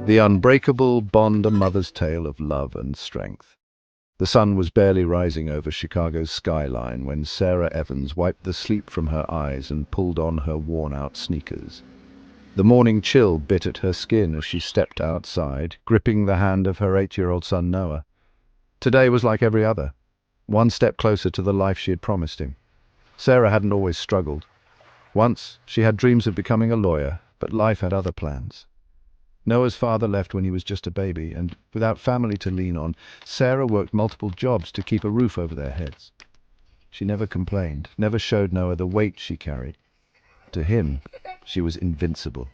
The Unbreakable Bond, a mother's tale of love and strength. The sun was barely rising over Chicago's skyline when Sarah Evans wiped the sleep from her eyes and pulled on her worn-out sneakers. The morning chill bit at her skin as she stepped outside, gripping the hand of her 8-year-old son Noah. Today was like every other, one step closer to the life she had promised him. Sarah hadn't always struggled. Once, she had dreams of becoming a lawyer, but life had other plans. Noah's father left when he was just a baby, and without family to lean on, Sarah worked multiple jobs to keep a roof over their heads. She never complained, never showed Noah the weight she carried. To him, she was invincible.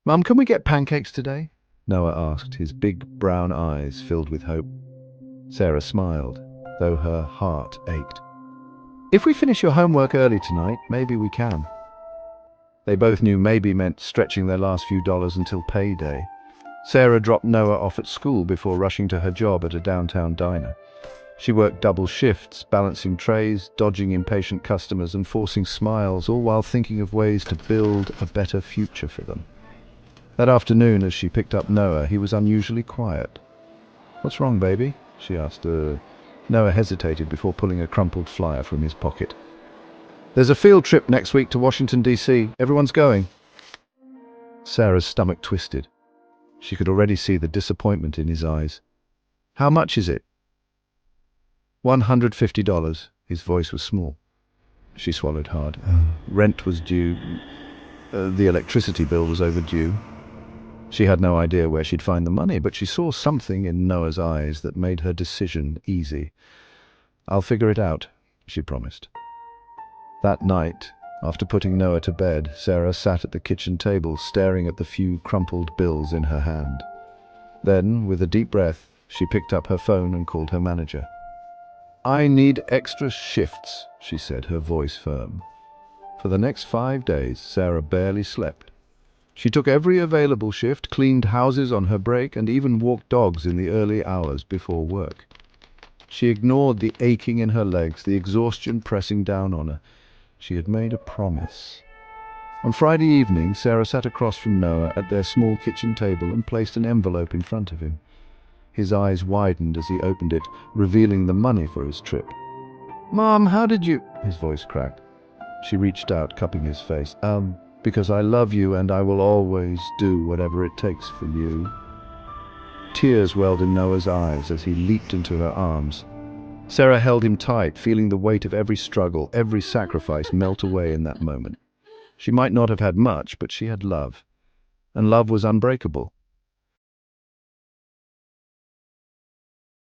"Mum, can we get pancakes today?" Noah asked, his big brown eyes filled with hope. Sarah smiled, though her heart ached. "If we finish your homework early tonight, maybe we can." They both knew maybe meant stretching their last few dollars until payday. Sarah dropped Noah off at school before rushing to her job at a downtown diner. She worked double shifts, balancing trays, dodging impatient customers, and forcing smiles, all while thinking of ways to build a better future for them. That afternoon, as she picked up Noah, he was unusually quiet. "What's wrong, baby?" she asked. Noah hesitated before pulling a crumpled flyer from his pocket. "There's a field trip next week to Washington, D.C. Everyone's going." Sarah's stomach twisted. She could already see the disappointment in his eyes. "How much is it?" $150. His voice was small. She swallowed hard. Rent was due. The electricity bill was overdue. She had no idea where she'd find the money, but she saw something in Noah's eyes that made her decision easy. "I'll figure it out," she promised. That night, after putting Noah to bed, Sarah sat at the kitchen table staring at the few crumpled bills in her hand. Then, with a deep breath, she picked up her phone and called her manager. "I need extra shifts," she said, her voice firm. For the next 5 days, Sarah barely slept. She took every available shift, cleaned houses on her break, and even walked dogs in the early hours before work. She ignored the aching in her legs, the exhaustion pressing down on her. She had made a promise. On Friday evening, Sarah sat across from Noah at their small kitchen table and placed an envelope in front of him. His eyes widened as he opened it, revealing the money for his trip. "Mom, how did you—" His voice cracked. She reached out, cupping his face. Because I love you and I will always do whatever it takes for you." Tears welled in Noah's eyes as he leaped into her arms. Sarah held him tight, feeling the weight of every struggle, every sacrifice melt away in that moment. She might not have had much, but she had love. And love was unbreakable.